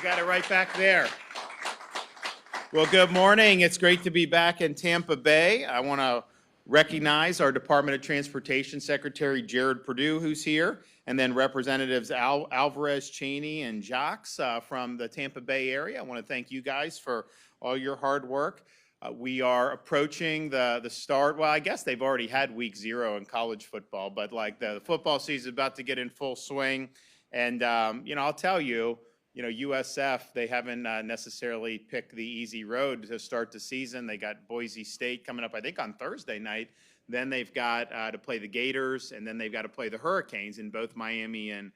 got it right back there. Well, good morning. It's great to be back in Tampa Bay. I want to recognize our Department of Transportation Secretary Jared Perdue, who's here, and then Representatives Alvarez, Cheney, and Jacques from the Tampa Bay area. I want to thank you guys for all your hard work. We are approaching the start. Well, I guess they've already had week 0 in college football, but like the football season is about to get in full swing. And, I'll tell you, USF, they haven't necessarily picked the easy road to start the season. They got Boise State coming up, I think, on Thursday night. Then they've got to play the Gators, and then they've got to play the Hurricanes, and both Miami and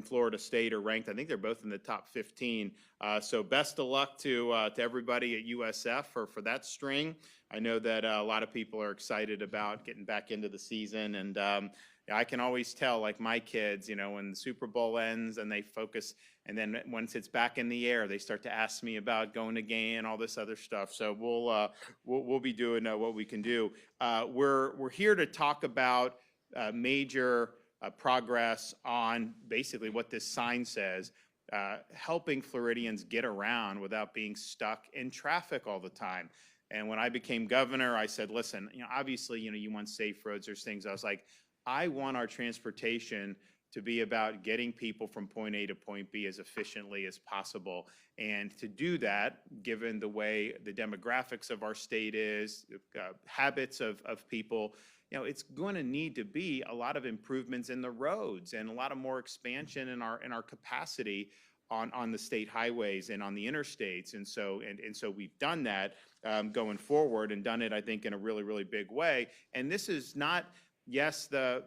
Florida State are ranked. I think they're both in the top 15. So best of luck to everybody at USF for that string. I know that a lot of people are excited about getting back into the season, and I can always tell, like my kids, when the Super Bowl ends and they focus, and then once it's back in the air, they start to ask me about going to game and all this other stuff. So we'll be doing what we can do. We're here to talk about major progress on basically what this sign says, helping Floridians get around without being stuck in traffic all the time. And when I became governor, I said, listen, obviously, you want safe roads. There's things. I was like, I want our transportation to be about getting people from point A to point B as efficiently as possible. And to do that, given the way the demographics of our state is, habits of people, it's going to need to be a lot of improvements in the roads and a lot of more expansion in our capacity on the state highways and on the interstates. And so we've done that going forward, and done it, I think, in a really, really big way. And this is not, yes, the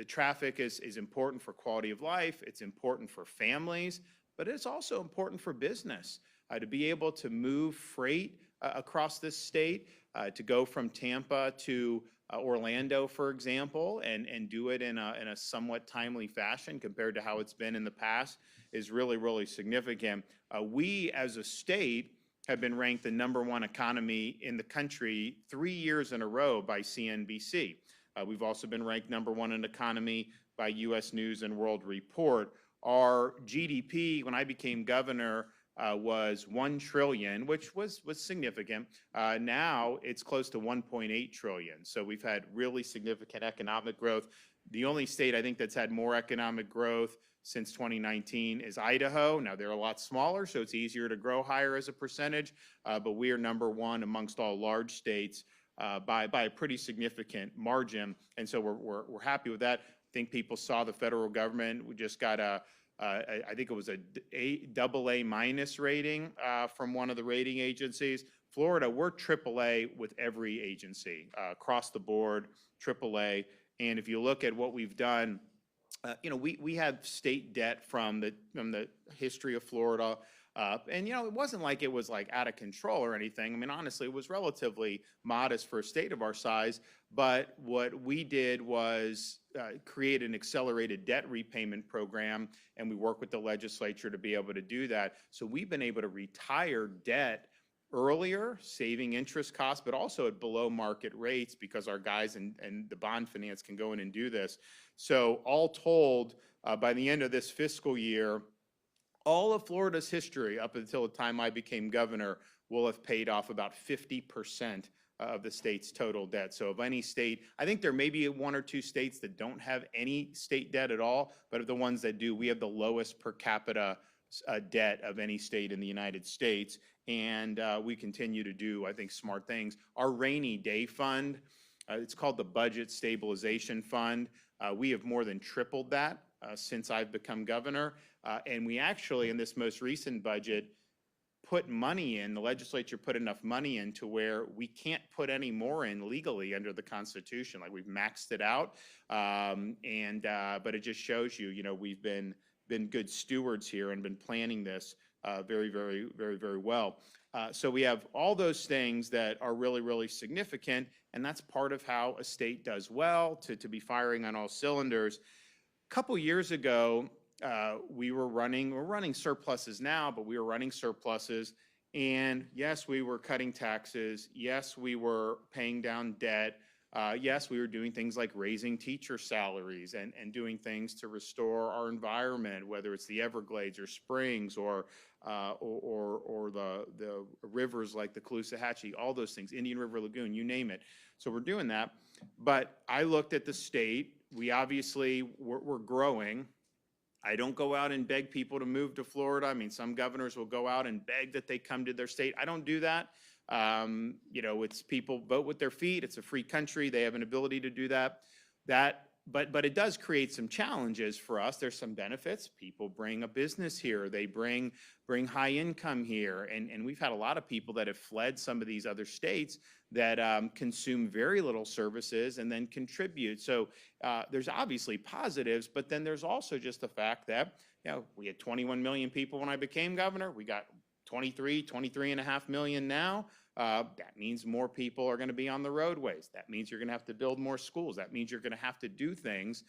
traffic is important for quality of life. It's important for families, but it's also important for business to be able to move freight across this state, to go from Tampa to Orlando, for example, and do it in a somewhat timely fashion compared to how it's been in the past is really, really significant. We, as a state, have been ranked the #1 economy in the country 3 years in a row by CNBC. We've also been ranked #1 in economy by U.S. News and World Report. Our GDP, when I became governor, was $1 trillion, which was significant. Now it's close to $1.8 trillion. So we've had really significant economic growth. The only state I think that's had more economic growth since 2019 is Idaho. Now they're a lot smaller, so it's easier to grow higher as a percentage, but we are #1 amongst all large states by a pretty significant margin, and so we're happy with that. I think people saw the federal government. We just got I think it was a AA- rating from one of the rating agencies. Florida, we're AAA with every agency across the board, AAA. And if you look at what we've done, we have state debt from the history of Florida. And, it wasn't like it was like out of control or anything. I mean, honestly, it was relatively modest for a state of our size. But what we did was create an accelerated debt repayment program, and we work with the legislature to be able to do that. So we've been able to retire debt earlier, saving interest costs, but also at below market rates because our guys and the bond finance can go in and do this. So all told, by the end of this fiscal year, all of Florida's history up until the time I became governor will have paid off about 50% of the state's total debt. So of any state, I think there may be 1 or 2 states that don't have any state debt at all, but of the ones that do, we have the lowest per capita debt of any state in the United States. And we continue to do, I think, smart things. Our rainy day fund, it's called the Budget Stabilization Fund. We have more than tripled that since I've become governor. And we actually, in this most recent budget, put money in, the legislature put enough money in to where we can't put any more in legally under the Constitution. Like, we've maxed it out. But it just shows you, we've been good stewards here and been planning this very, very, very, very well. So we have all those things that are really, really significant, and that's part of how a state does well, to be firing on all cylinders. A couple years ago, we're running surpluses now, but we were running surpluses. And yes, we were cutting taxes. Yes, we were paying down debt. Yes, we were doing things like raising teacher salaries and doing things to restore our environment, whether it's the Everglades or springs or the rivers like the Caloosahatchee, all those things, Indian River Lagoon, you name it. So we're doing that. But I looked at the state. We obviously, we're growing. I don't go out and beg people to move to Florida. I mean, some governors will go out and beg that they come to their state. I don't do that. You know, it's people vote with their feet. It's a free country. They have an ability to do that. But it does create some challenges for us. There's some benefits. People bring a business here. They bring high income here. And we've had a lot of people that have fled some of these other states that consume very little services and then contribute. So there's obviously positives, but then there's also just the fact that, you know, we had 21 million people when I became governor. We got 23.5 million now. That means more people are going to be on the roadways. That means you're going to have to build more schools. That means you're going to have to do things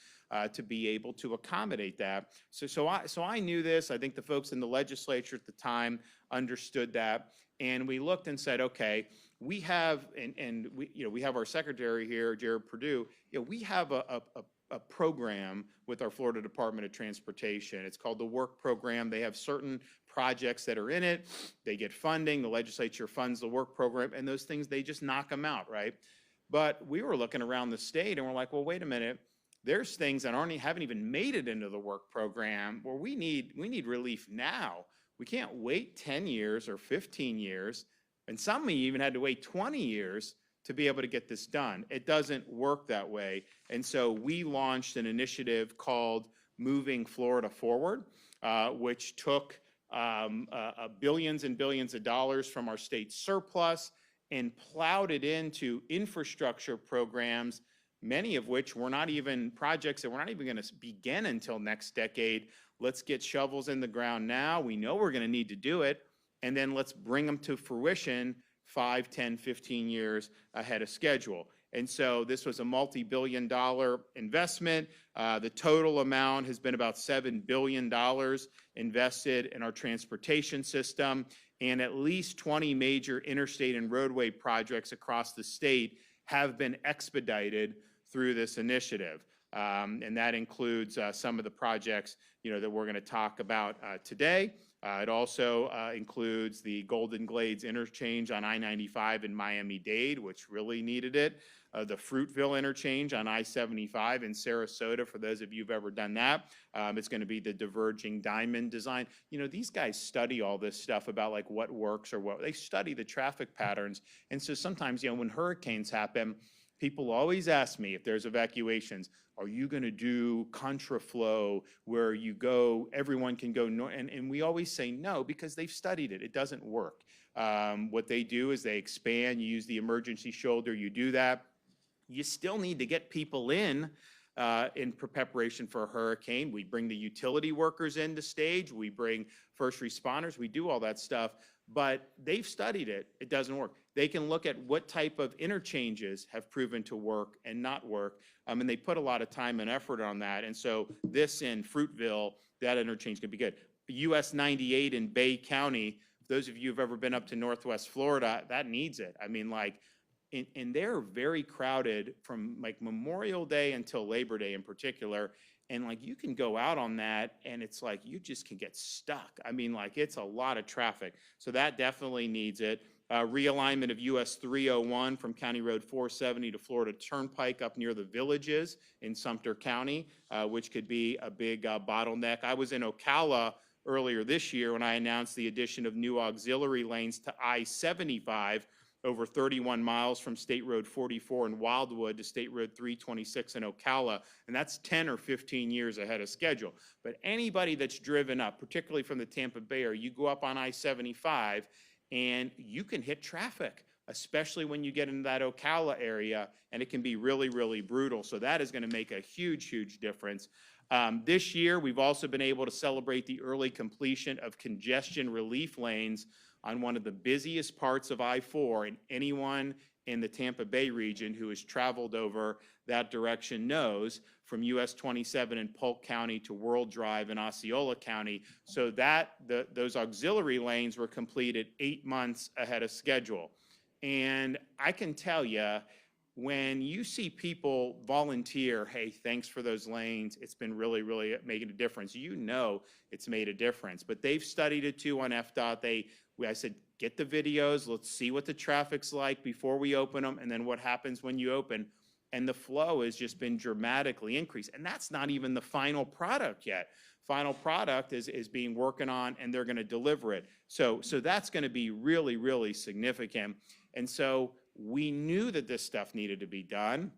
to be able to accommodate that. So I knew this. I think the folks in the legislature at the time understood that, and we looked and said, okay, we have we have our secretary here, Jared Perdue. You know, we have a program with our Florida Department of Transportation. It's called the Work Program. They have certain projects that are in it. They get funding. The legislature funds the work program, and those things, they just knock them out, right? But we were looking around the state, and we're like, well, wait a minute. There's things that haven't even made it into the work program where we need relief now. We can't wait 10 years or 15 years, and some even had to wait 20 years to be able to get this done. It doesn't work that way. And so we launched an initiative called Moving Florida Forward, which took billions and billions of dollars from our state surplus and plowed it into infrastructure programs, many of which were not even projects that we're not even going to begin until next decade. Let's get shovels in the ground now. We know we're going to need to do it. And then let's bring them to fruition 5, 10, 15 years ahead of schedule. And so this was a multi-billion-dollar investment. The total amount has been about $7 billion invested in our transportation system, and at least 20 major interstate and roadway projects across the state have been expedited through this initiative. And that includes some of the projects, you know, that we're going to talk about today. It also includes the Golden Glades interchange on I-95 in Miami-Dade, which really needed it. The Fruitville interchange on I-75 in Sarasota, for those of you who've ever done that. It's going to be the diverging diamond design. You know, these guys study all this stuff about like what works or what, they study the traffic patterns. And so sometimes, you know, when hurricanes happen, people always ask me if there's evacuations, are you going to do contraflow where you go, everyone can go north? And we always say no, because they've studied it. It doesn't work. What they do is they expand, you use the emergency shoulder, you do that. You still need to get people in preparation for a hurricane. We bring the utility workers into stage. We bring first responders. We do all that stuff. But they've studied it. It doesn't work. They can look at what type of interchanges have proven to work and not work. And they put a lot of time and effort on that. And so this in Fruitville, that interchange could be good. US 98 in Bay County, those of you who've ever been up to Northwest Florida, that needs it. I mean, like, and they're very crowded from like Memorial Day until Labor Day in particular. And like you can go out on that and it's like you just can get stuck. I mean, like it's a lot of traffic. So that definitely needs it. Realignment of US 301 from County Road 470 to Florida Turnpike up near the Villages in Sumter County, which could be a big bottleneck. I was in Ocala earlier this year when I announced the addition of new auxiliary lanes to I-75 over 31 miles from State Road 44 in Wildwood to State Road 326 in Ocala, and that's 10 or 15 years ahead of schedule. But anybody that's driven up, particularly from the Tampa Bay area, you go up on I-75 and you can hit traffic, especially when you get into that Ocala area, and it can be really, really brutal. So that is going to make a huge, huge difference. This year, we've also been able to celebrate the early completion of congestion relief lanes on one of the busiest parts of I-4, and anyone in the Tampa Bay region who has traveled over that direction knows, from US 27 in Polk County to World Drive in Osceola County. So that those auxiliary lanes were completed 8 months ahead of schedule. And I can tell you, when you see people volunteer, hey, thanks for those lanes, it's been really, really making a difference. You know it's made a difference. But they've studied it too on FDOT. I said, get the videos, let's see what the traffic's like before we open them, and then what happens when you open. And the flow has just been dramatically increased. And that's not even the final product yet. Final product is being working on, and they're going to deliver it. So that's going to be really, really significant. And so we knew that this stuff needed to be done.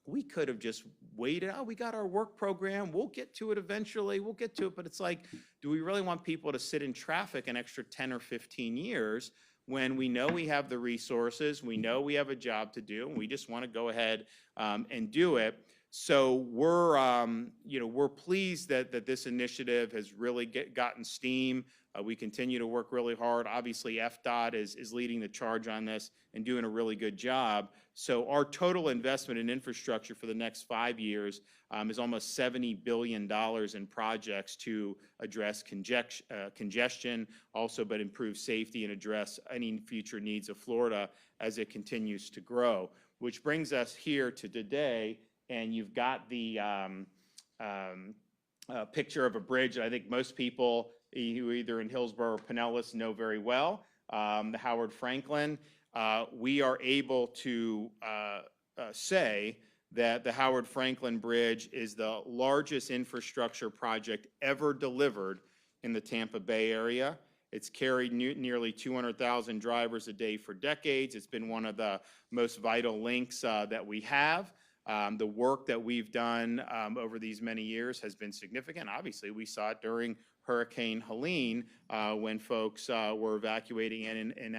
We could have just waited. Oh, we got our work program. We'll get to it eventually. We'll get to it. But it's like, do we really want people to sit in traffic an extra 10 or 15 years when we know we have the resources, we know we have a job to do, and we just want to go ahead and do it? So we're pleased that this initiative has really gotten steam. We continue to work really hard. Obviously, FDOT is leading the charge on this and doing a really good job. So our total investment in infrastructure for the next 5 years is almost $70 billion in projects to address congestion, also but improve safety and address any future needs of Florida as it continues to grow. Which brings us here to today, and you've got the picture of a bridge that I think most people who are either in Hillsborough or Pinellas know very well, the Howard Frankland. We are able to say that the Howard Frankland Bridge is the largest infrastructure project ever delivered in the Tampa Bay area. It's carried nearly 200,000 drivers a day for decades. It's been one of the most vital links that we have. The work that we've done over these many years has been significant. Obviously, we saw it during Hurricane Helene when folks were evacuating and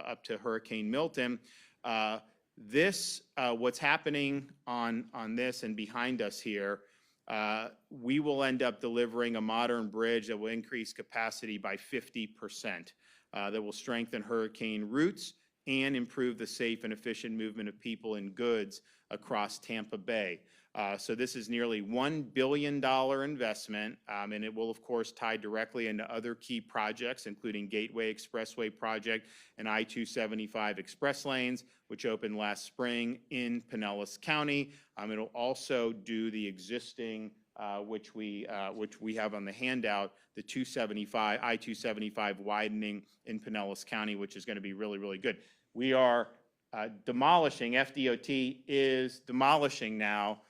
up to Hurricane Milton. What's happening on this and behind us here, we will end up delivering a modern bridge that will increase capacity by 50%, that will strengthen hurricane routes and improve the safe and efficient movement of people and goods across Tampa Bay. So this is nearly $1 billion investment, and it will, of course, tie directly into other key projects, including Gateway Expressway Project and I-275 Express Lanes, which opened last spring in Pinellas County. It'll also do the existing, which we have on the handout, the I-275 widening in Pinellas County, which is going to be really, really good. We are demolishing, FDOT is demolishing now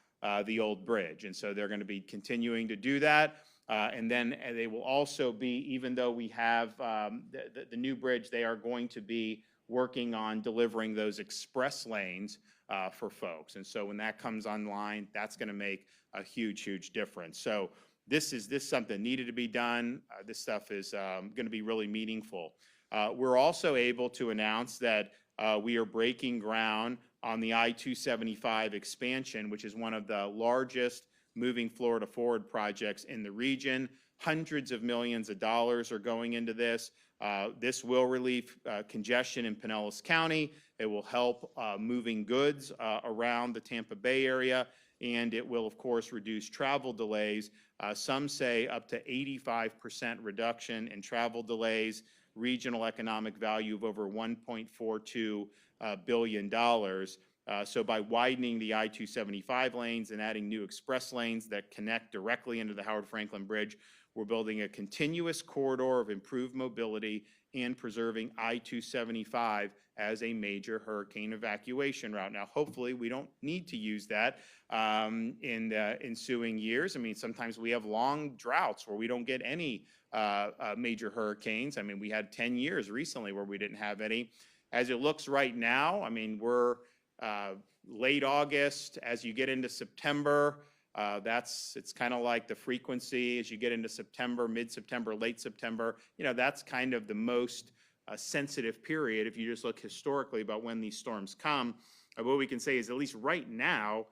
the old bridge. And so they're going to be continuing to do that. And then they will also be, even though we have the new bridge, they are going to be working on delivering those express lanes for folks. And so when that comes online, that's going to make a huge, huge difference. So this something needed to be done. This stuff is going to be really meaningful. We're also able to announce that we are breaking ground on the I-275 expansion, which is one of the largest moving Florida forward projects in the region. Hundreds of millions of dollars are going into this. This will relieve congestion in Pinellas County. It will help moving goods around the Tampa Bay area, and it will, of course, reduce travel delays. Some say up to 85% reduction in travel delays, regional economic value of over $1.42 billion. So by widening the I-275 lanes and adding new express lanes that connect directly into the Howard Frankland Bridge, we're building a continuous corridor of improved mobility and preserving I-275 as a major hurricane evacuation route. Now, hopefully, we don't need to use that in the ensuing years. I mean, sometimes we have long droughts where we don't get any major hurricanes. I mean, we had 10 years recently where we didn't have any. As it looks right now, I mean, we're late August. As you get into September, it's kind of like the frequency as you get into September, mid-September, late September. You know, that's kind of the most sensitive period if you just look historically about when these storms come. What we can say is at least right now,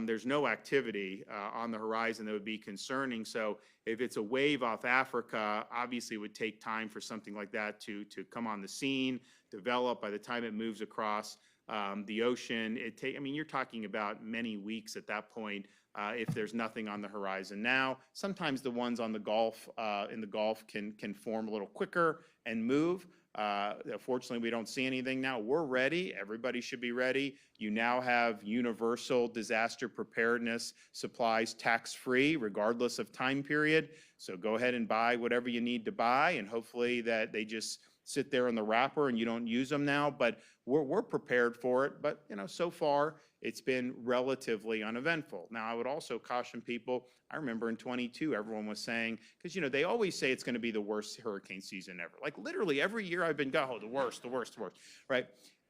there's no activity on the horizon that would be concerning. So if it's a wave off Africa, obviously it would take time for something like that to come on the scene, develop. By the time it moves across the ocean, I mean, you're talking about many weeks at that point if there's nothing on the horizon now. Sometimes the ones on the Gulf, in the Gulf can form a little quicker and move. Fortunately, we don't see anything now. We're ready. Everybody should be ready. You now have universal disaster preparedness supplies tax-free, regardless of time period. So go ahead and buy whatever you need to buy, and hopefully that they just sit there in the wrapper and you don't use them now. But we're prepared for it. But so far it's been relatively uneventful. Now I would also caution people. I remember in 22, everyone was saying, because they always say it's going to be the worst hurricane season ever. Like literally every year I've been the worst, right?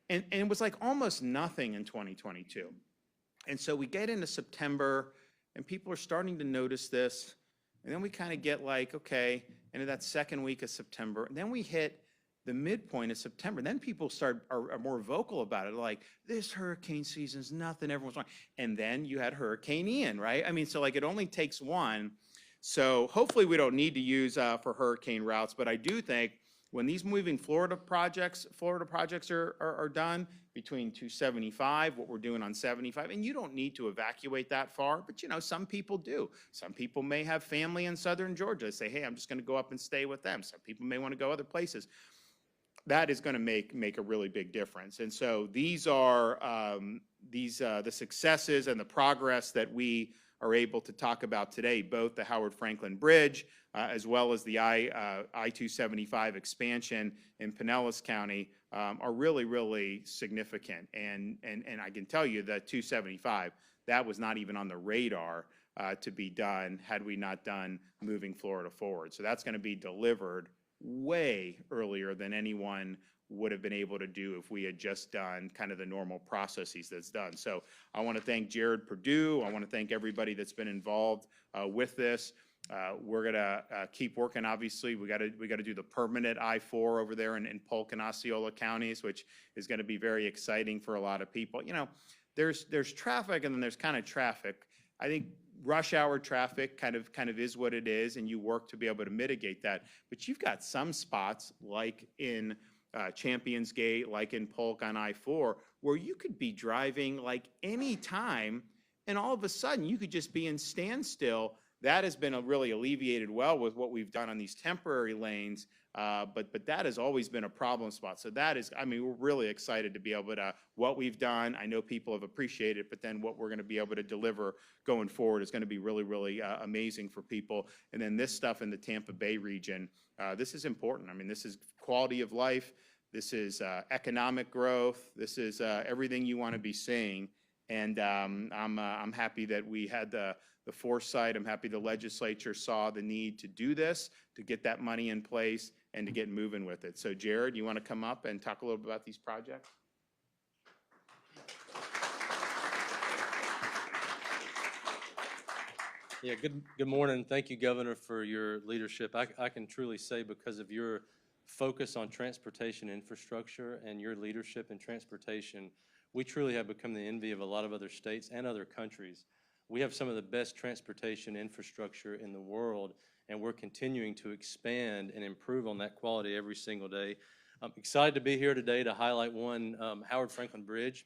And it was like almost nothing in 2022. And so we get into September and people are starting to notice this. And then we kind of get like, okay, into that second week of September, and then we hit the midpoint of September. Then people are more vocal about it, like this hurricane season's nothing, everyone's wrong. And then you had Hurricane Ian, right? I mean, so like it only takes one. So hopefully we don't need to use for hurricane routes, but I do think when these moving Florida projects are done between 275, what we're doing on 75, and you don't need to evacuate that far, but some people do. Some people may have family in southern Georgia. They say, hey, I'm just going to go up and stay with them. Some people may want to go other places. That is going to make a really big difference. And so these are the successes and the progress that we are able to talk about today, both the Howard Frankland Bridge as well as the I-275 expansion in Pinellas County are really, really significant. And I can tell you that 275, that was not even on the radar to be done had we not done moving Florida forward. So that's going to be delivered way earlier than anyone would have been able to do if we had just done kind of the normal processes that's done. So I want to thank Jared Perdue. I want to thank everybody that's been involved with this. We're gonna keep working. Obviously, we got to do the permanent I-4 over there in Polk and Osceola counties, which is going to be very exciting for a lot of people. There's traffic and then there's kind of traffic. I think rush hour traffic kind of is what it is, and you work to be able to mitigate that. But you've got some spots like in Champions Gate, like in Polk on I-4, where you could be driving like any time, and all of a sudden you could just be in standstill. That has been really alleviated well with what we've done on these temporary lanes, but that has always been a problem spot. So that is, I mean, we're really excited to be able to, what we've done, I know people have appreciated it, but then what we're going to be able to deliver going forward is going to be really, really amazing for people. And then this stuff in the Tampa Bay region, this is important. I mean, this is quality of life. This is economic growth. This is everything you want to be seeing. And I'm happy that we had the foresight. I'm happy the legislature saw the need to do this, to get that money in place and to get moving with it. So Jared, you want to come up and talk a little bit about these projects? Yeah, good morning. Thank you, Governor, for your leadership. I can truly say because of your focus on transportation infrastructure and your leadership in transportation, we truly have become the envy of a lot of other states and other countries. We have some of the best transportation infrastructure in the world, and we're continuing to expand and improve on that quality every single day. I'm excited to be here today to highlight one, Howard Frankland Bridge,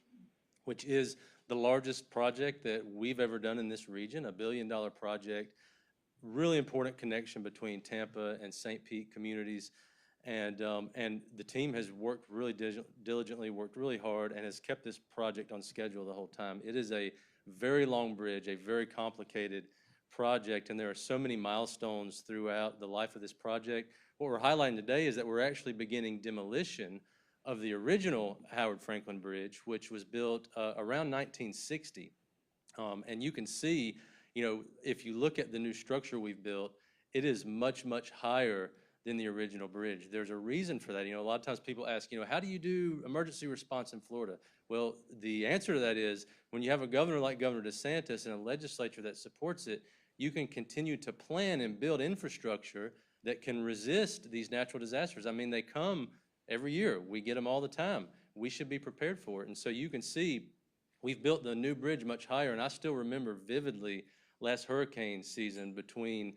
which is the largest project that we've ever done in this region, $1 billion project. Really important connection between Tampa and St. Pete communities. And the team has worked really diligently, worked really hard, and has kept this project on schedule the whole time. It is a very long bridge, a very complicated project, and there are so many milestones throughout the life of this project. What we're highlighting today is that we're actually beginning demolition of the original Howard Frankland Bridge, which was built around 1960. And you can see, if you look at the new structure we've built, it is much, much higher than the original bridge. There's a reason for that. A lot of times people ask, how do you do emergency response in Florida? Well, the answer to that is when you have a governor like Governor DeSantis and a legislature that supports it, you can continue to plan and build infrastructure that can resist these natural disasters. I mean, they come every year. We get them all the time. We should be prepared for it. And so you can see we've built the new bridge much higher, and I still remember vividly last hurricane season between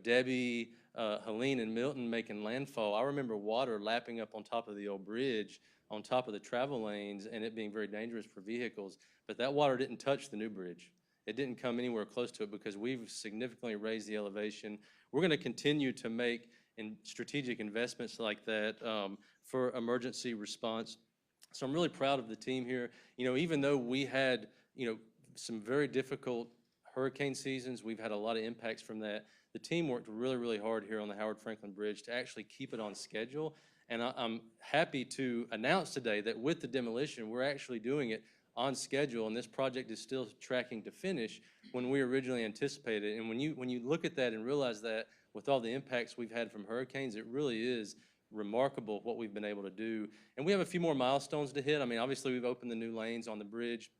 Debbie, Helene, and Milton making landfall. I remember water lapping up on top of the old bridge, on top of the travel lanes, and it being very dangerous for vehicles. But that water didn't touch the new bridge. It didn't come anywhere close to it because we've significantly raised the elevation. We're going to continue to make strategic investments like that for emergency response. So I'm really proud of the team here. Even though we had, some very difficult hurricane seasons, we've had a lot of impacts from that. The team worked really, really hard here on the Howard Frankland Bridge to actually keep it on schedule. And I'm happy to announce today that with the demolition, we're actually doing it on schedule, and this project is still tracking to finish when we originally anticipated. And when you look at that and realize that with all the impacts we've had from hurricanes, it really is remarkable what we've been able to do. And we have a few more milestones to hit. I mean, obviously we've opened the new lanes on the bridge.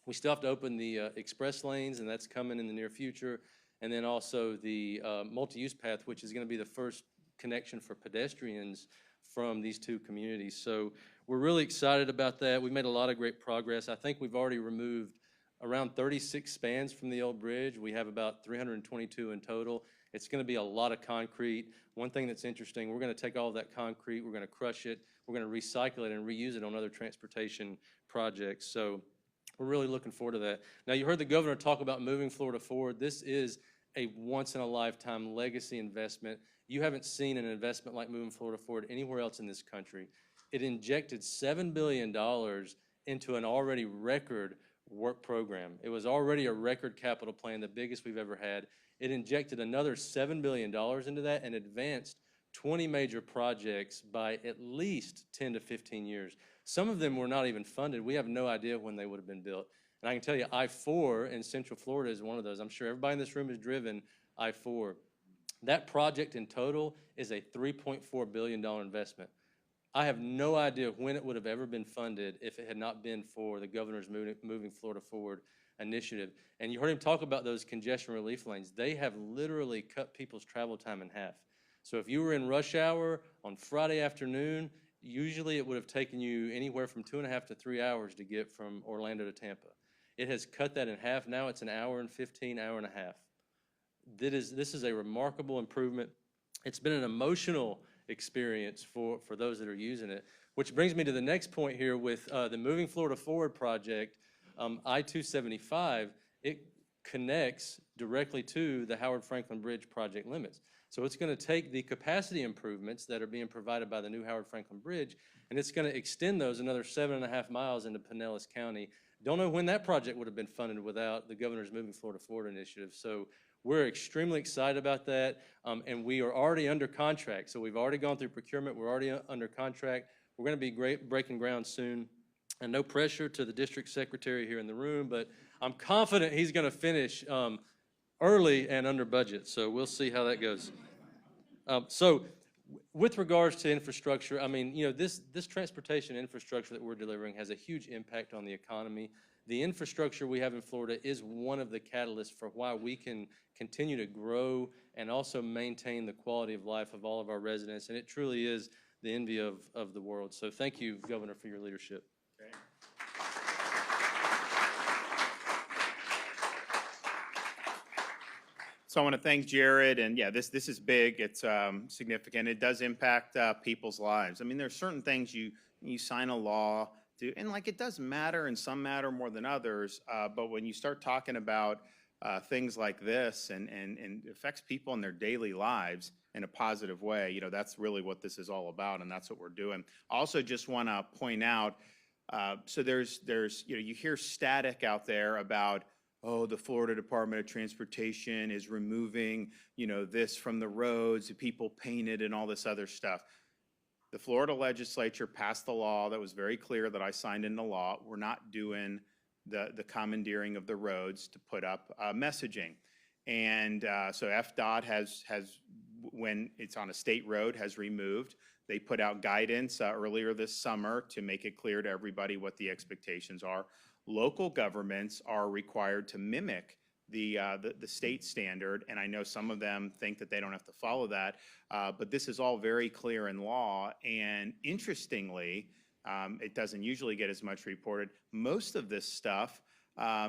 We still have to open the express lanes, and that's coming in the near future. And then also the multi-use path, which is going to be the first connection for pedestrians from these two communities. So we're really excited about that. We've made a lot of great progress. I think we've already removed around 36 spans from the old bridge. We have about 322 in total. It's going to be a lot of concrete. One thing that's interesting, we're going to take all of that concrete, we're going to crush it, we're going to recycle it and reuse it on other transportation projects. So we're really looking forward to that. Now, you heard the governor talk about moving Florida forward. This is a once-in-a-lifetime legacy investment. You haven't seen an investment like moving Florida forward anywhere else in this country. It injected $7 billion into an already record work program. It was already a record capital plan, the biggest we've ever had. It injected another $7 billion into that and advanced 20 major projects by at least 10 to 15 years. Some of them were not even funded. We have no idea when they would have been built. And I can tell you, I-4 in Central Florida is one of those. I'm sure everybody in this room has driven I-4. That project in total is a $3.4 billion investment. I have no idea when it would have ever been funded if it had not been for the governor's Moving Florida Forward initiative. And you heard him talk about those congestion relief lanes. They have literally cut people's travel time in half. So if you were in rush hour on Friday afternoon, usually it would have taken you anywhere from 2.5 to 3 hours to get from Orlando to Tampa. It has cut that in half. Now it's an hour and 15, hour and a half. This is a remarkable improvement. It's been an emotional experience for those that are using it, which brings me to the next point here with the Moving Florida Forward project, I-275. It connects directly to the Howard Frankland Bridge project limits. So it's going to take the capacity improvements that are being provided by the new Howard Frankland Bridge, and it's going to extend those another 7.5 miles into Pinellas County. Don't know when that project would have been funded without the governor's Moving Florida Forward initiative. So we're extremely excited about that, and we are already under contract. So we've already gone through procurement. We're already under contract. We're going to be breaking ground soon. And no pressure to the district secretary here in the room, but I'm confident he's going to finish early and under budget. So we'll see how that goes. So with regards to infrastructure, I mean, this transportation infrastructure that we're delivering has a huge impact on the economy. The infrastructure we have in Florida is one of the catalysts for why we can continue to grow and also maintain the quality of life of all of our residents. And it truly is the envy of the world. So thank you, Governor, for your leadership. Okay. So I want to thank Jared, and yeah, this is big. It's significant. It does impact people's lives. I mean, there's certain things you sign a law to, and like it does matter, and some matter more than others. But when you start talking about things like this, and it affects people in their daily lives in a positive way, that's really what this is all about, and that's what we're doing. Also, just want to point out, so there's you hear static out there about, oh, the Florida Department of Transportation is removing, this from the roads, people painted and all this other stuff. The Florida legislature passed a law that was very clear that I signed into law. We're not doing the commandeering of the roads to put up messaging. And so FDOT has, when it's on a state road, has removed. They put out guidance earlier this summer to make it clear to everybody what the expectations are. Local governments are required to mimic the state standard, and I know some of them think that they don't have to follow that, but this is all very clear in law. And interestingly, it doesn't usually get as much reported. Most of this stuff I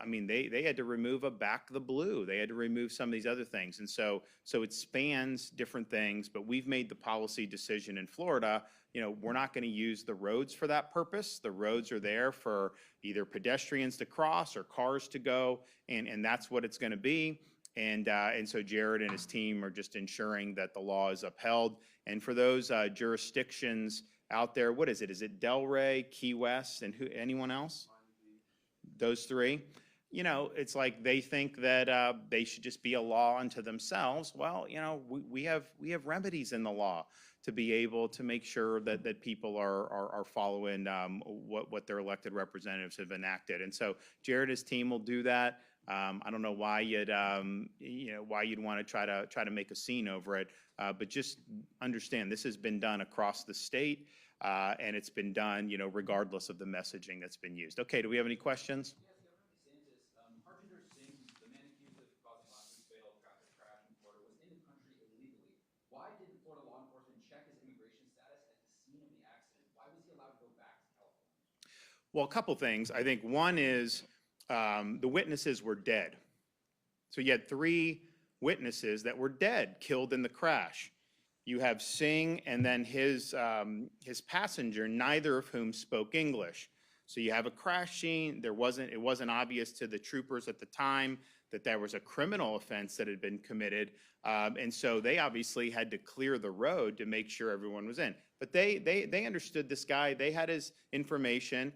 mean, they had to remove a back the blue. They had to remove some of these other things. And so it spans different things, but we've made the policy decision in Florida, we're not going to use the roads for that purpose. The roads are there for either pedestrians to cross or cars to go, and that's what it's going to be. And so Jared and his team are just ensuring that the law is upheld. And for those jurisdictions out there, what is it? Is it Delray, Key West, and anyone else? Those three. It's like they think that they should just be a law unto themselves. Well, we have remedies in the law to be able to make sure that people are following what their elected representatives have enacted. And so Jared and his team will do that. I don't know why you'd want to try to make a scene over it, but just understand this has been done across the state, and it's been done, regardless of the messaging that's been used. Okay, do we have any questions? Yes, Governor DeSantis, Harbinger Singh, the man accused of causing last week's fatal traffic crash in Florida, was in the country illegally. Why didn't Florida law enforcement check his immigration status at the scene of the accident? Why was he allowed to go back to California? Well, a couple things. I think one is the witnesses were dead. So you had 3 witnesses that were dead, killed in the crash. You have Singh and then his passenger, neither of whom spoke English. So you have a crash scene. It wasn't obvious to the troopers at the time that there was a criminal offense that had been committed. And so they obviously had to clear the road to make sure everyone was in. But they understood this guy. They had his information.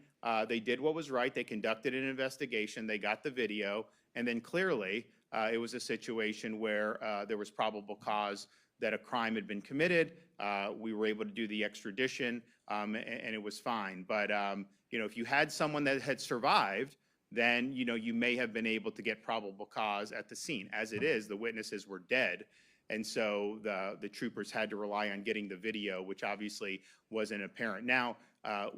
They did what was right. They conducted an investigation. They got the video. And then clearly it was a situation where there was probable cause that a crime had been committed. We were able to do the extradition, and it was fine. But if you had someone that had survived, then you may have been able to get probable cause at the scene. As it is, the witnesses were dead, and so the troopers had to rely on getting the video, which obviously wasn't apparent. Now,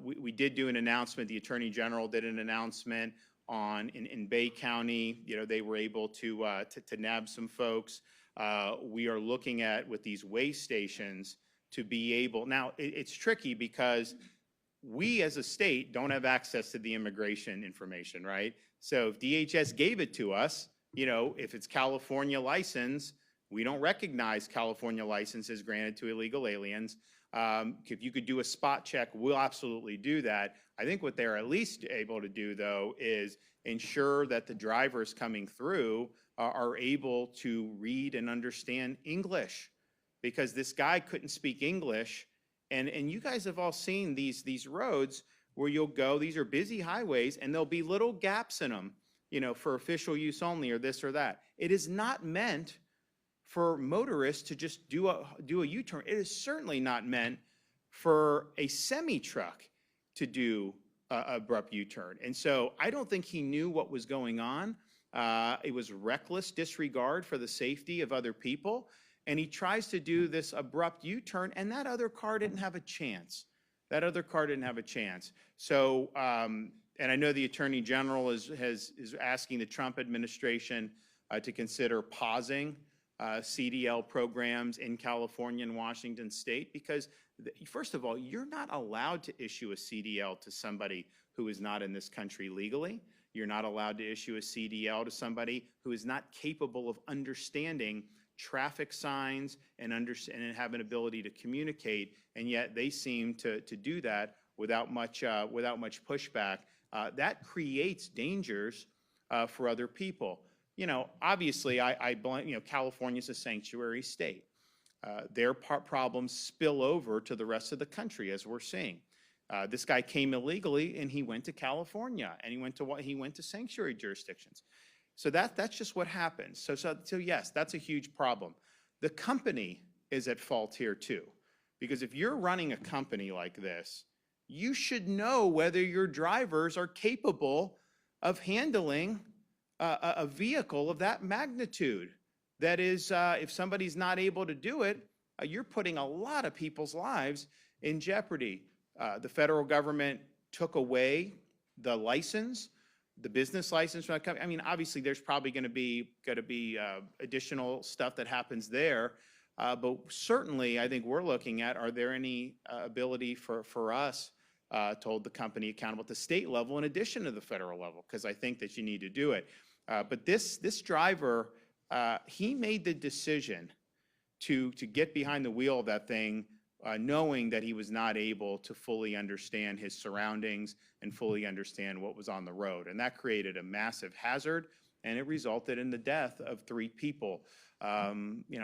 we did do an announcement. The Attorney General did an announcement in Bay County. They were able to nab some folks. We are looking at with these weigh stations to be able. Now, it's tricky because we as a state don't have access to the immigration information, right? So if DHS gave it to us, if it's California license, we don't recognize California licenses granted to illegal aliens. If you could do a spot check, we'll absolutely do that. I think what they're at least able to do, though, is ensure that the drivers coming through are able to read and understand English, because this guy couldn't speak English. And you guys have all seen these roads where you'll go, these are busy highways, and there'll be little gaps in them, for official use only or this or that. It is not meant for motorists to just do a U-turn. It is certainly not meant for a semi-truck to do an abrupt U-turn. And so I don't think he knew what was going on. It was reckless disregard for the safety of other people. And he tries to do this abrupt U-turn, and that other car didn't have a chance. That other car didn't have a chance. So, and I know the Attorney General is asking the Trump administration to consider pausing CDL programs in California and Washington State, because first of all, you're not allowed to issue a CDL to somebody who is not in this country legally. You're not allowed to issue a CDL to somebody who is not capable of understanding traffic signs and have an ability to communicate, and yet they seem to do that without much pushback. That creates dangers for other people. Obviously, I blame, California's a sanctuary state. Their problems spill over to the rest of the country, as we're seeing. This guy came illegally, and he went to California, and he went to sanctuary jurisdictions. So that's just what happens. So yes, that's a huge problem. The company is at fault here too, because if you're running a company like this, you should know whether your drivers are capable of handling a vehicle of that magnitude. That is, if somebody's not able to do it, you're putting a lot of people's lives in jeopardy. The federal government took away the license, the business license from that company. I mean, obviously, there's probably going to be additional stuff that happens there, but certainly, I think we're looking at: are there any ability for us told the company accountable at the state level in addition to the federal level, because I think that you need to do it. But this driver, he made the decision to get behind the wheel of that thing, knowing that he was not able to fully understand his surroundings and fully understand what was on the road. And that created a massive hazard, and it resulted in the death of 3 people. I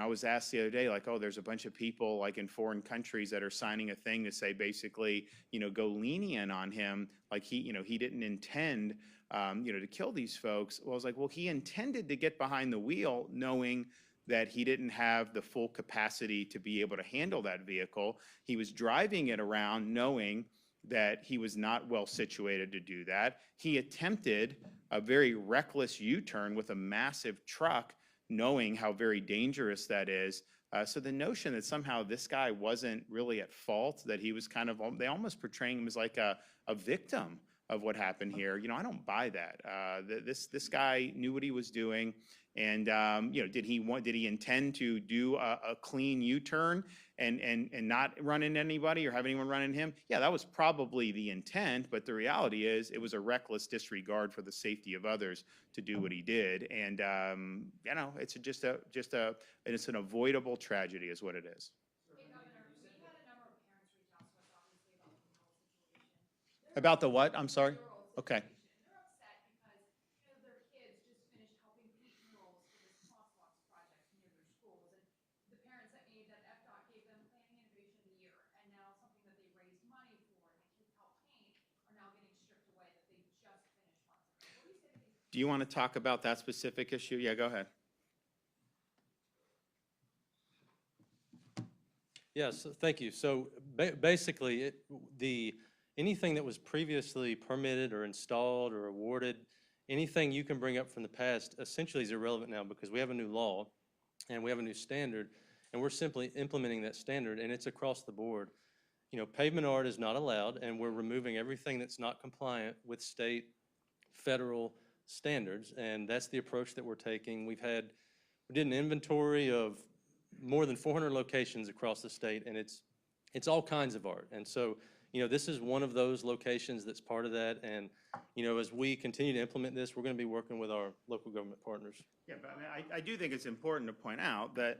was asked the other day, like, oh, there's a bunch of people like in foreign countries that are signing a thing to say basically, go lenient on him, like he didn't intend, to kill these folks. Well, I was like, well, he intended to get behind the wheel knowing that he didn't have the full capacity to be able to handle that vehicle. He was driving it around knowing that he was not well situated to do that. He attempted a very reckless U-turn with a massive truck, knowing how very dangerous that is. So the notion that somehow this guy wasn't really at fault, that he was kind of, they almost portraying him as like a victim of what happened here. I don't buy that. This guy knew what he was doing. And did he intend to do a clean U-turn and not run into anybody or have anyone run into him? Yeah, that was probably the intent, but the reality is it was a reckless disregard for the safety of others to do what he did. And it's it's an avoidable tragedy is what it is. Hey, Governor, we've had a number of parents reach out to us, obviously, about the mural situation. About the what? I'm sorry? Mural Okay. situation. They're upset because, their kids just finished helping paint murals for this crosswalks project near their schools. And the parents that FDOT gave them Planning Innovation of the Year, and now something that they raised money for and the kids helped paint are now getting stripped away that they just finished months ago. What do you say to these? Do you want to talk about that specific issue? Yeah, go ahead. Yes, thank you. So basically, anything that was previously permitted or installed or awarded, anything you can bring up from the past essentially is irrelevant now because we have a new law and we have a new standard, and we're simply implementing that standard, and it's across the board. Pavement art is not allowed, and we're removing everything that's not compliant with state, federal standards, and that's the approach that we're taking. We did an inventory of more than 400 locations across the state, and it's all kinds of art. And so, this is one of those locations that's part of that. And, as we continue to implement this, we're going to be working with our local government partners. Yeah, but I do think it's important to point out that,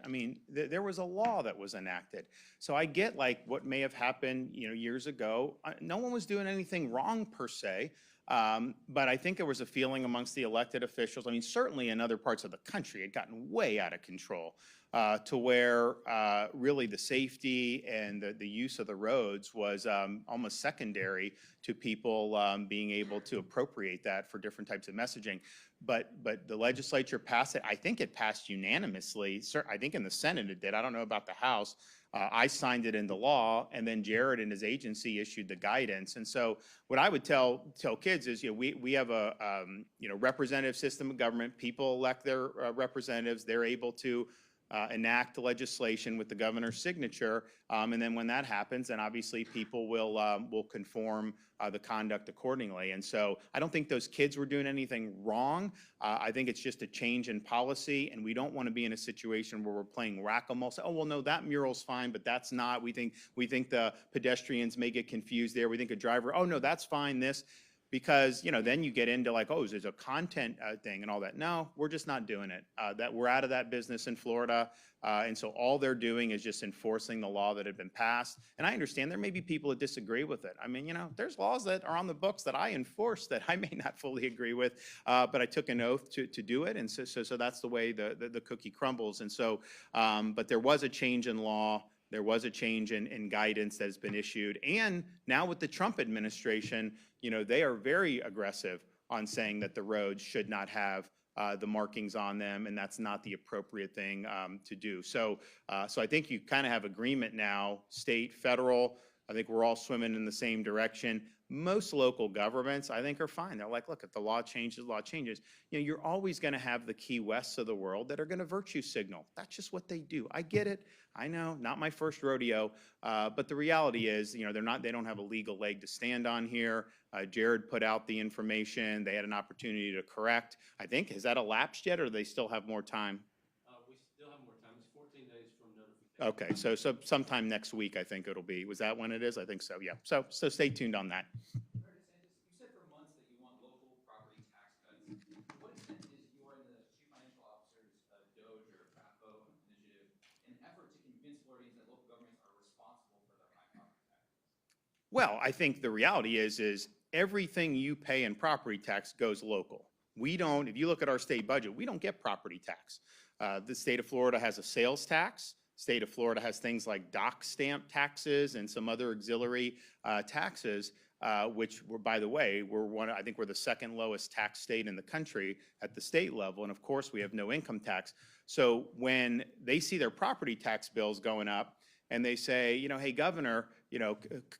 there was a law that was enacted. So I get like what may have happened, years ago. No one was doing anything wrong per se. But I think there was a feeling amongst the elected officials, certainly in other parts of the country, it had gotten way out of control to where really the safety and the use of the roads was almost secondary to people being able to appropriate that for different types of messaging. But the legislature passed it. I think it passed unanimously. I think in the Senate it did. I don't know about the House. I signed it into law, and then Jared and his agency issued the guidance. And so what I would tell kids is, we have a representative system of government. People elect their representatives. They're able to enact legislation with the governor's signature, and then when that happens, then obviously people will conform the conduct accordingly. And so I don't think those kids were doing anything wrong. I think it's just a change in policy, and we don't want to be in a situation where we're playing whack-a-mole. Say, oh well, no, that mural's fine, but that's not. We think the pedestrians may get confused there. We think a driver, oh no, that's fine. This. Because, then you get into like, oh, there's a content thing and all that. No, we're just not doing it. We're out of that business in Florida. And so all they're doing is just enforcing the law that had been passed. And I understand there may be people that disagree with it. There's laws that are on the books that I enforce that I may not fully agree with, but I took an oath to do it. And so that's the way the cookie crumbles. And so, but there was a change in law. There was a change in guidance that has been issued. And now with the Trump administration, they are very aggressive on saying that the roads should not have the markings on them, and that's not the appropriate thing to do. So I think you kind of have agreement now, state, federal. I think we're all swimming in the same direction. Most local governments, I think, are fine. They're like, look, if the law changes, the law changes. You're always going to have the Key Wests of the world that are going to virtue signal. That's just what they do. I get it. I know, not my first rodeo. But the reality is, they don't have a legal leg to stand on here. Jared put out the information. They had an opportunity to correct. I think, has that elapsed yet, or do they still have more time? We still have more time. It's 14 days from notification. Okay, so sometime next week, I think it'll be. Was that when it is? I think so, yeah. So stay tuned on that. Mayor DeSantis, you said for months that you want local property tax cuts. To what extent is your and the chief financial officer's DOGE or FAFO initiative an effort to convince Floridians that local governments are responsible for their high property taxes? Well, I think the reality is everything you pay in property tax goes local. We don't, if you look at our state budget, we don't get property tax. The state of Florida has a sales tax. State of Florida has things like dock stamp taxes and some other auxiliary taxes, which were, by the way, I think we're the second lowest tax state in the country at the state level. And of course, we have no income tax. So when they see their property tax bills going up and they say, hey, Governor,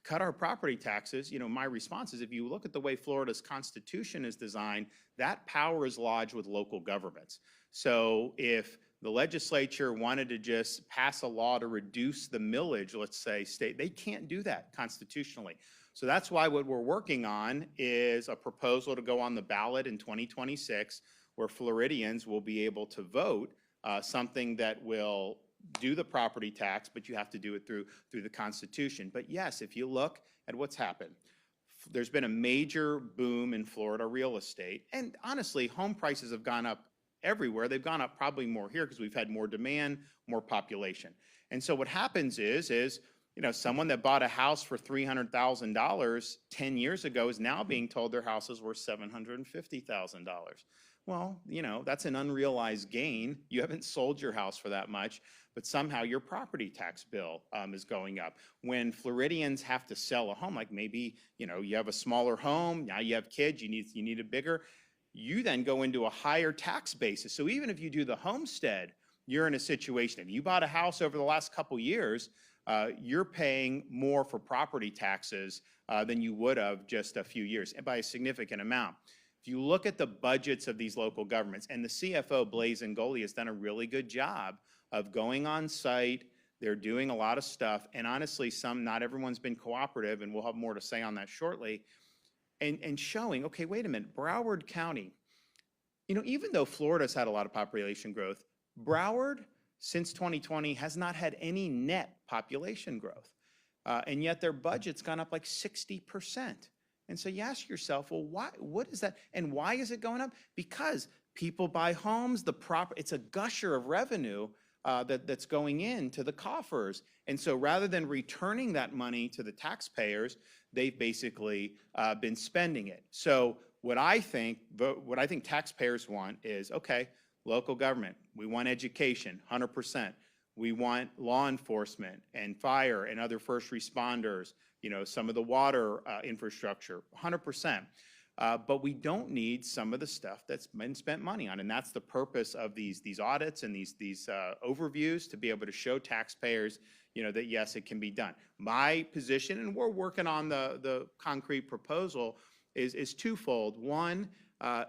cut our property taxes, my response is, if you look at the way Florida's Constitution is designed, that power is lodged with local governments. So if the legislature wanted to just pass a law to reduce the millage, let's say, state, they can't do that constitutionally. So that's why what we're working on is a proposal to go on the ballot in 2026, where Floridians will be able to vote something that will do the property tax, but you have to do it through the Constitution. But yes, if you look at what's happened, there's been a major boom in Florida real estate. And honestly, home prices have gone up everywhere. They've gone up probably more here because we've had more demand, more population. And so what happens is someone that bought a house for $300,000 10 years ago is now being told their house is worth $750,000. Well, that's an unrealized gain. You haven't sold your house for that much, but somehow your property tax bill is going up. When Floridians have to sell a home, like maybe, you have a smaller home, now you have kids, you need a bigger, you then go into a higher tax basis. So even if you do the homestead, you're in a situation, if you bought a house over the last couple years, you're paying more for property taxes than you would have just a few years, and by a significant amount. If you look at the budgets of these local governments, and the CFO, Blaise Ngoli, has done a really good job of going on site. They're doing a lot of stuff, and honestly, not everyone's been cooperative, and we'll have more to say on that shortly, and showing, okay, wait a minute, Broward County, even though Florida's had a lot of population growth, Broward, since 2020, has not had any net population growth, and yet their budget's gone up like 60%. And so you ask yourself, well, what is that? And why is it going up? Because people buy homes, it's a gusher of revenue that's going into the coffers. And so rather than returning that money to the taxpayers, they've basically been spending it. So what I think taxpayers want is, okay, local government, we want education, 100%. We want law enforcement and fire and other first responders, some of the water infrastructure, 100%. But we don't need some of the stuff that's been spent money on. And that's the purpose of these audits and these overviews, to be able to show taxpayers, that yes, it can be done. My position, and we're working on the concrete proposal, is twofold. One,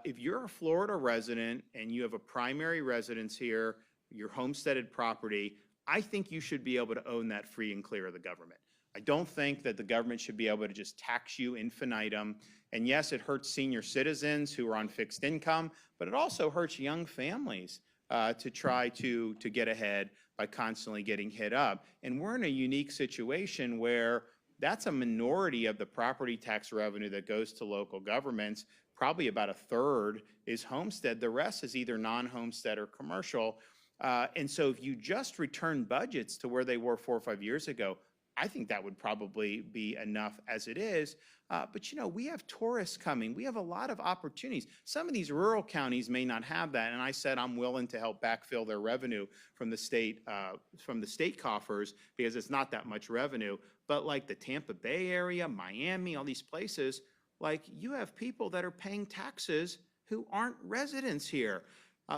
if you're a Florida resident and you have a primary residence here, your homesteaded property, I think you should be able to own that free and clear of the government. I don't think that the government should be able to just tax you infinitum. And yes, it hurts senior citizens who are on fixed income, but it also hurts young families to try to get ahead by constantly getting hit up. And we're in a unique situation where that's a minority of the property tax revenue that goes to local governments. Probably about a third is homestead. The rest is either non-homestead or commercial. And so if you just return budgets to where they were 4 or 5 years ago, I think that would probably be enough as it is. But we have tourists coming. We have a lot of opportunities. Some of these rural counties may not have that. And I said I'm willing to help backfill their revenue from the state coffers, because it's not that much revenue. But like the Tampa Bay area, Miami, all these places, like you have people that are paying taxes who aren't residents here.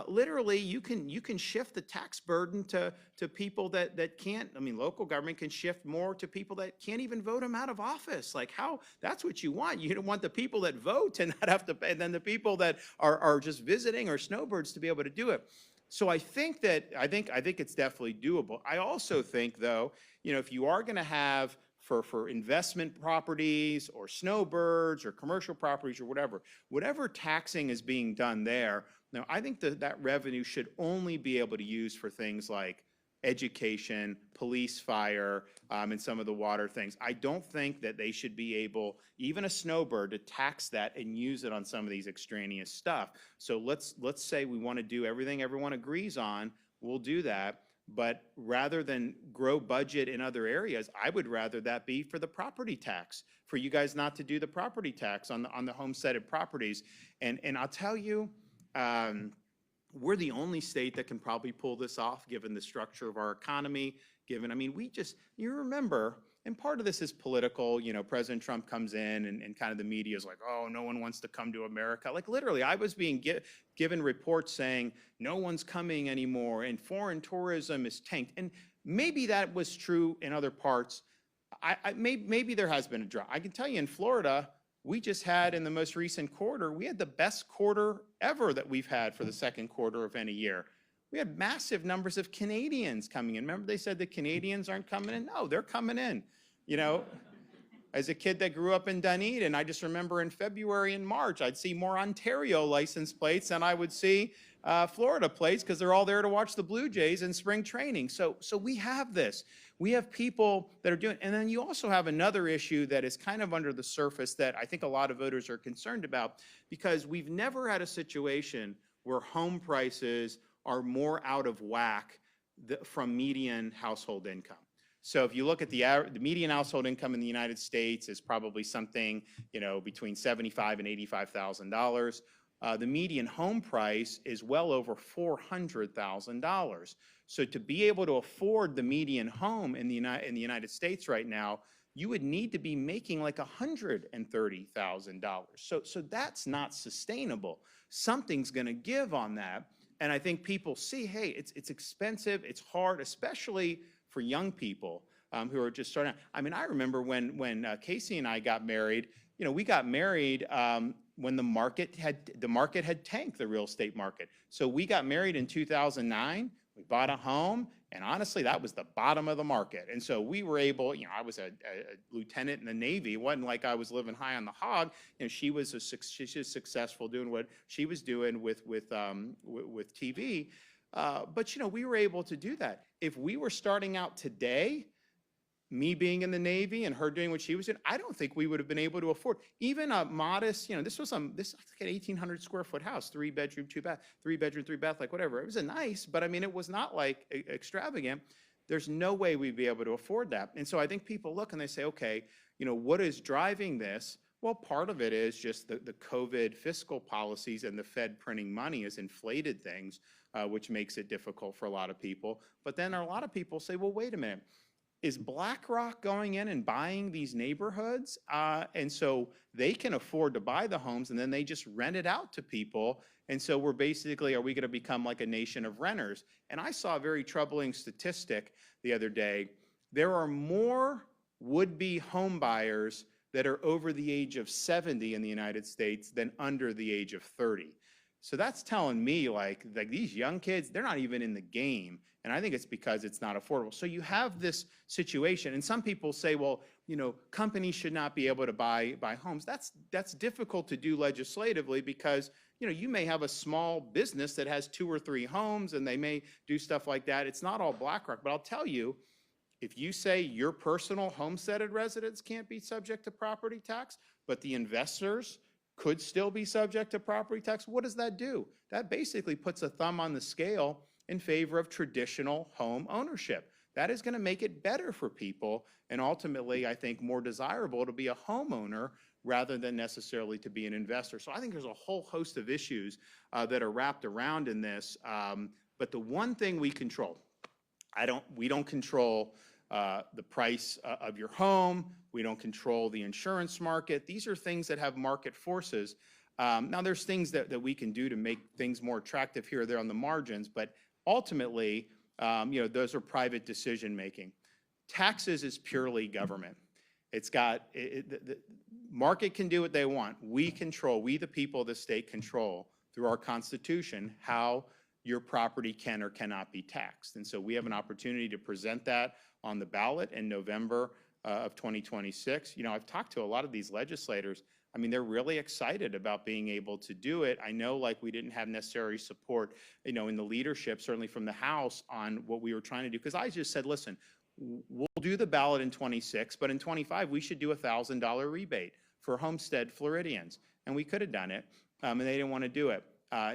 Literally, you can shift the tax burden to people that can't. I mean, local government can shift more to people that can't even vote them out of office. Like that's what you want. You don't want the people that vote to not have to pay, and then the people that are just visiting or snowbirds to be able to do it. So I think it's definitely doable. I also think, though, if you are going to have for investment properties or snowbirds or commercial properties or whatever taxing is being done there, now I think that revenue should only be able to use for things like education, police, fire, and some of the water things. I don't think that they should be able, even a snowbird, to tax that and use it on some of these extraneous stuff. So let's say we want to do everything everyone agrees on, we'll do that. But rather than grow budget in other areas, I would rather that be for the property tax, for you guys not to do the property tax on the homesteaded properties. And I'll tell you, we're the only state that can probably pull this off, given the structure of our economy, given, I mean, you remember, and part of this is political, President Trump comes in and kind of the media is like, oh, no one wants to come to America. Like literally, I was being given reports saying no one's coming anymore and foreign tourism is tanked. And maybe that was true in other parts. Maybe there has been a drop. I can tell you in Florida, we just had in the most recent quarter, we had the best quarter ever that we've had for the second quarter of any year. We had massive numbers of Canadians coming in. Remember they said the Canadians aren't coming in? No, they're coming in. As a kid that grew up in Dunedin, I just remember in February and March, I'd see more Ontario license plates than I would see Florida plates because they're all there to watch the Blue Jays in spring training. So we have this. We have people that are doing, and then you also have another issue that is kind of under the surface that I think a lot of voters are concerned about, because we've never had a situation where home prices are more out of whack from median household income. So if you look at the median household income in the United States is probably something, between $75,000 and $85,000. The median home price is well over $400,000. So to be able to afford the median home in the United States right now, you would need to be making like $130,000. So that's not sustainable. Something's going to give on that. And I think people see, hey, it's expensive, it's hard, especially for young people who are just starting out. I mean, I remember when Casey and I got married, we got married when the market had tanked, the real estate market. So we got married in 2009, we bought a home, and honestly, that was the bottom of the market. And so we were able, I was a lieutenant in the Navy. It wasn't like I was living high on the hog. She was she's successful doing what she was doing with TV. But we were able to do that. If we were starting out today, me being in the Navy and her doing what she was doing, I don't think we would have been able to afford even a modest, this was like an 1,800 square foot house, 3-bedroom, 2-bath, 3-bedroom, 3-bath, like whatever. It was nice, but I mean, it was not like extravagant. There's no way we'd be able to afford that. And so I think people look and they say, okay, what is driving this? Well, part of it is just the COVID fiscal policies and the Fed printing money has inflated things, which makes it difficult for a lot of people. But then a lot of people say, well, wait a minute. Is BlackRock going in and buying these neighborhoods? And so they can afford to buy the homes and then they just rent it out to people. And so are we going to become like a nation of renters? And I saw a very troubling statistic the other day. There are more would-be home buyers that are over the age of 70 in the United States than under the age of 30. So that's telling me like these young kids, they're not even in the game. And I think it's because it's not affordable. So you have this situation, and some people say, well, companies should not be able to buy homes. That's difficult to do legislatively because, you may have a small business that has 2 or 3 homes and they may do stuff like that. It's not all BlackRock, but I'll tell you, if you say your personal homesteaded residence can't be subject to property tax, but the investors could still be subject to property tax, what does that do? That basically puts a thumb on the scale in favor of traditional home ownership. That is going to make it better for people and ultimately, I think, more desirable to be a homeowner rather than necessarily to be an investor. So I think there's a whole host of issues that are wrapped around in this. But the one thing we control, we don't control the price of your home. We don't control the insurance market. These are things that have market forces. Now, there's things that we can do to make things more attractive here or there on the margins, but ultimately, those are private decision making. Taxes is purely government. The market can do what they want. We the people of the state control through our Constitution how your property can or cannot be taxed. And so we have an opportunity to present that on the ballot in November of 2026. I've talked to a lot of these legislators. I mean, they're really excited about being able to do it. I know, like, we didn't have necessary support, in the leadership, certainly from the House, on what we were trying to do. Because I just said, listen, we'll do the ballot in 26, but in 25, we should do a $1,000 rebate for homestead Floridians. And we could have done it, and they didn't want to do it.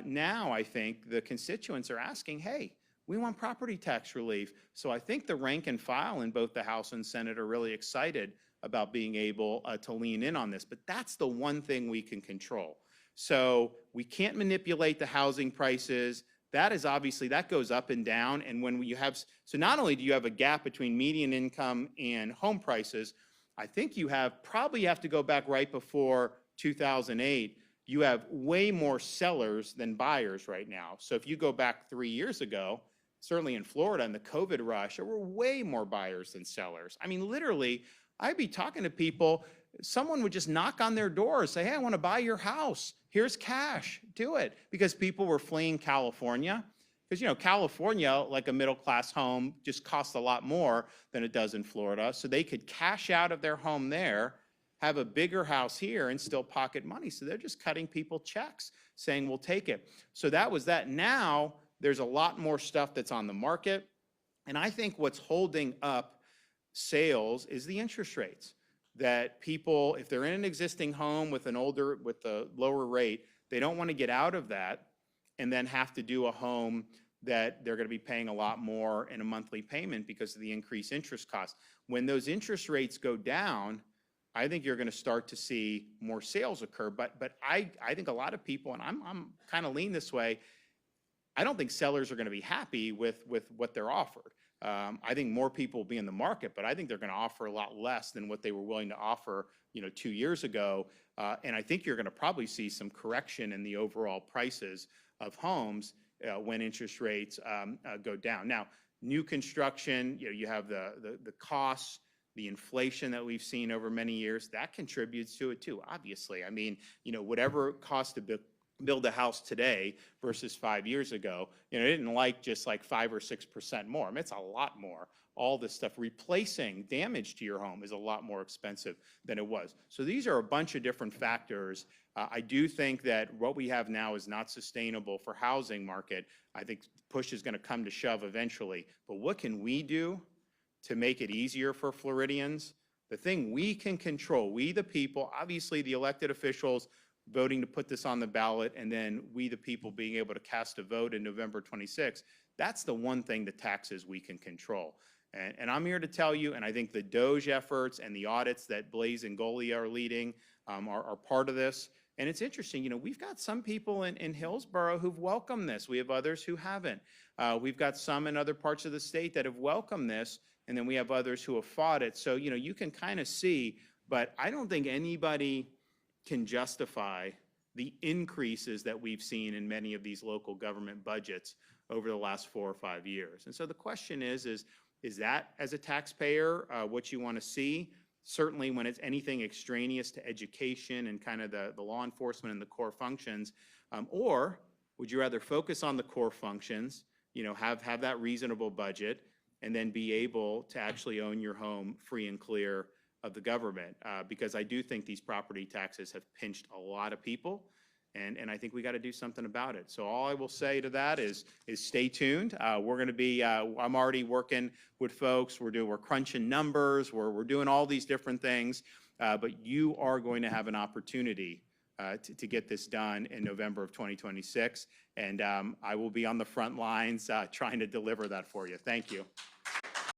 Now, I think the constituents are asking, hey, we want property tax relief. So I think the rank and file in both the House and Senate are really excited about being able to lean in on this. But that's the one thing we can control. So we can't manipulate the housing prices. That is obviously, that goes up and down. And when you have, so not only do you have a gap between median income and home prices, I think you probably have to go back right before 2008. You have way more sellers than buyers right now. So if you go back 3 years ago, certainly in Florida in the COVID rush, there were way more buyers than sellers. I mean, literally, I'd be talking to people, someone would just knock on their door and say, hey, I want to buy your house. Here's cash, do it. Because people were fleeing California. Because, California, like a middle-class home, just costs a lot more than it does in Florida. So they could cash out of their home there, have a bigger house here, and still pocket money. So they're just cutting people checks, saying, we'll take it. So that was that. Now, there's a lot more stuff that's on the market. And I think what's holding up sales is the interest rates. That people, if they're in an existing home with a lower rate, they don't want to get out of that and then have to do a home that they're going to be paying a lot more in a monthly payment because of the increased interest costs. When those interest rates go down, I think you're going to start to see more sales occur. But I think a lot of people, and I'm kind of lean this way, I don't think sellers are going to be happy with what they're offered. I think more people will be in the market, but I think they're going to offer a lot less than what they were willing to offer, 2 years ago. And I think you're going to probably see some correction in the overall prices of homes when interest rates go down. Now, new construction, you have the costs, the inflation that we've seen over many years, that contributes to it too, obviously. I mean, whatever it costs to build a house today versus 5 years ago, it didn't just 5 or 6% more. I mean, it's a lot more. All this stuff, replacing damage to your home is a lot more expensive than it was. So these are a bunch of different factors. I do think that what we have now is not sustainable for housing market. I think push is going to come to shove eventually. But what can we do to make it easier for Floridians? The thing we can control, we the people, obviously the elected officials, voting to put this on the ballot, and then we, the people, being able to cast a vote in November 26th, that's the one thing, the taxes, we can control. And I'm here to tell you, and I think the DOGE efforts and the audits that Blaise and Golia are leading are part of this. And it's interesting, we've got some people in Hillsborough who've welcomed this. We have others who haven't. We've got some in other parts of the state that have welcomed this, and then we have others who have fought it. So, you can kind of see, but I don't think anybody can justify the increases that we've seen in many of these local government budgets over the last 4 or 5 years. And so the question is that, as a taxpayer, what you want to see? Certainly when it's anything extraneous to education and kind of the law enforcement and the core functions, or would you rather focus on the core functions, have that reasonable budget, and then be able to actually own your home free and clear of the government? Because I do think these property taxes have pinched a lot of people, and I think we got to do something about it. So all I will say to that is stay tuned. We're going to be, I'm already working with folks. We're crunching numbers. We're doing all these different things, but you are going to have an opportunity to get this done in November of 2026, and I will be on the front lines trying to deliver that for you. Thank you.